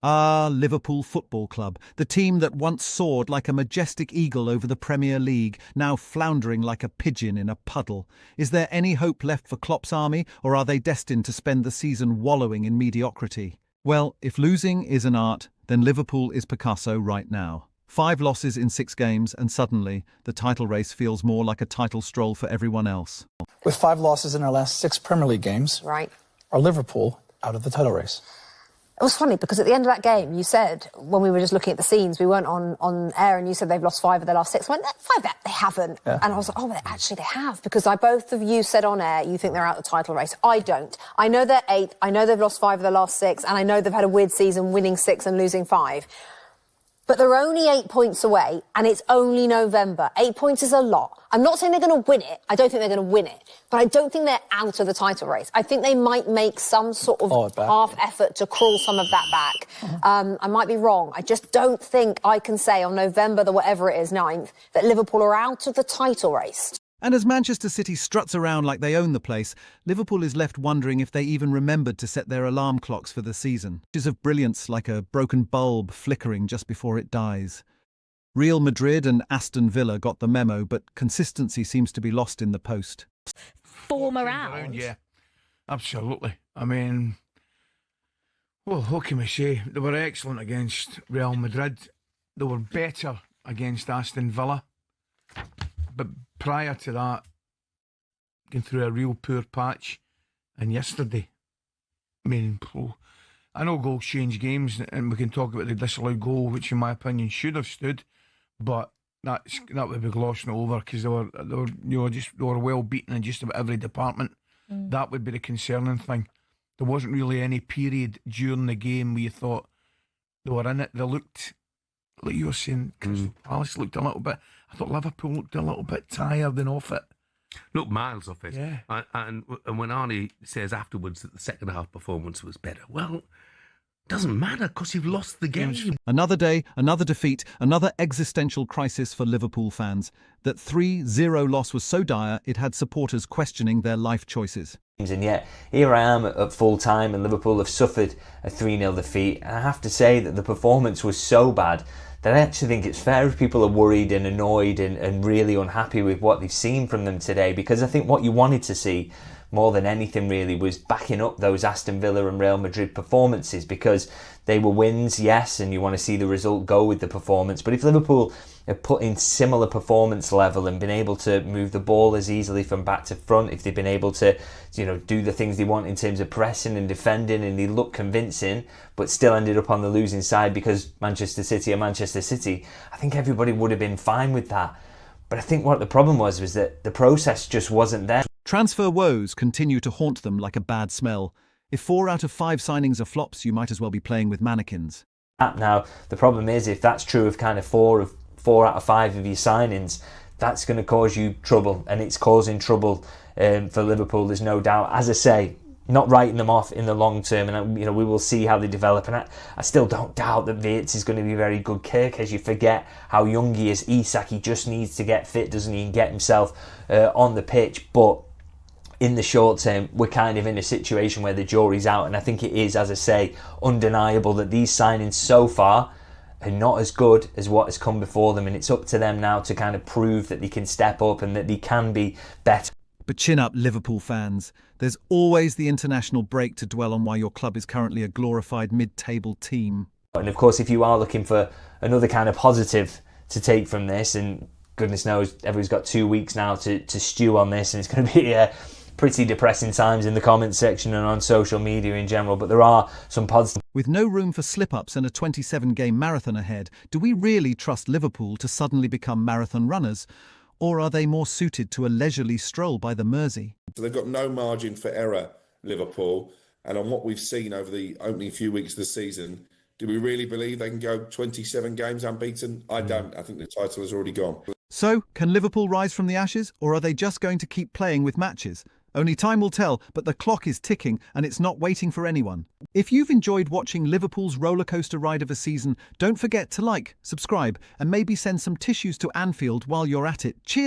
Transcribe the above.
Ah, Liverpool Football Club, the team that once soared like a majestic eagle over the Premier League, now floundering like a pigeon in a puddle. Is there any hope left for Klopp's army, or are they destined to spend the season wallowing in mediocrity? Well, if losing is an art, then Liverpool is Picasso right now. 5 losses in 6 games, and suddenly, the title race feels more like a title stroll for everyone else. With 5 losses in our last 6 Premier League games, right, are Liverpool out of the title race? It was funny because at the end of that game, you said, when we were just looking at the scenes, we weren't on air, and you said they've lost 5 of their last 6. I went, 5, they haven't. Yeah. And I was like, oh, well, actually they have, because both of you said on air you think they're out of the title race. I don't. I know they're 8th, I know they've lost 5 of their last 6, and I know they've had a weird season, winning 6 and losing 5. But they're only 8 points away, and it's only November. 8 points is a lot. I'm not saying they're going to win it. I don't think they're going to win it. But I don't think they're out of the title race. I think they might make some sort of half effort to crawl some of that back. I might be wrong. I just don't think I can say on November the whatever it is, 9th, that Liverpool are out of the title race. And as Manchester City struts around like they own the place, Liverpool is left wondering if they even remembered to set their alarm clocks for the season. Flashes of brilliance like a broken bulb flickering just before it dies. Real Madrid and Aston Villa got the memo, but consistency seems to be lost in the post. Form around. Yeah, absolutely. I mean, well, what can we say? They were excellent against Real Madrid. They were better against Aston Villa. But prior to that, going through a real poor patch. And yesterday, I mean, I know goals change games, and we can talk about the disallowed goal, which in my opinion should have stood, but that would be glossing over because they were well beaten in just about every department. That would be the concerning thing. There wasn't really any period during the game where you thought they were in it. They looked, like you were saying, Crystal Palace looked a little bit. I thought Liverpool looked a little bit tired and off it. Look, miles off it. Yeah. And when Arnie says afterwards that the second half performance was better, well, it doesn't matter because you've lost the game. Another day, another defeat, another existential crisis for Liverpool fans. That 3-0 loss was so dire it had supporters questioning their life choices. And yet, here I am at full time and Liverpool have suffered a 3-0 defeat. And I have to say that the performance was so bad that I actually think it's fair if people are worried and annoyed and really unhappy with what they've seen from them today, because I think what you wanted to see more than anything really was backing up those Aston Villa and Real Madrid performances, because they were wins, yes, and you want to see the result go with the performance. But if Liverpool have put in similar performance level and been able to move the ball as easily from back to front, if they've been able to, do the things they want in terms of pressing and defending, and they look convincing, but still ended up on the losing side because Manchester City are Manchester City, I think everybody would have been fine with that. But I think what the problem was that the process just wasn't there. Transfer woes continue to haunt them like a bad smell. If 4 out of 5 signings are flops, you might as well be playing with mannequins. Now, the problem is, if that's true of kind of 4 out of 5 of your signings, that's going to cause you trouble, and it's causing trouble for Liverpool, there's no doubt. As I say, not writing them off in the long term, and we will see how they develop. And I still don't doubt that Wirtz is going to be very good. Kirk, as you forget how young he is. Isak, he just needs to get fit, doesn't he, and get himself on the pitch. But in the short term, we're kind of in a situation where the jury's out, and I think it is, as I say, undeniable that these signings so far are not as good as what has come before them, and it's up to them now to kind of prove that they can step up and that they can be better. But chin up, Liverpool fans. There's always the international break to dwell on why your club is currently a glorified mid-table team. And of course, if you are looking for another kind of positive to take from this, and goodness knows everybody's got 2 weeks now to stew on this, and it's going to be pretty depressing times in the comments section and on social media in general, but there are some positives. With no room for slip-ups and a 27-game marathon ahead, do we really trust Liverpool to suddenly become marathon runners? Or are they more suited to a leisurely stroll by the Mersey? So they've got no margin for error, Liverpool. And on what we've seen over the opening few weeks of the season, do we really believe they can go 27 games unbeaten? I don't. I think the title has already gone. So, can Liverpool rise from the ashes, or are they just going to keep playing with matches? Only time will tell, but the clock is ticking and it's not waiting for anyone. If you've enjoyed watching Liverpool's rollercoaster ride of a season, don't forget to like, subscribe, and maybe send some tissues to Anfield while you're at it. Cheers!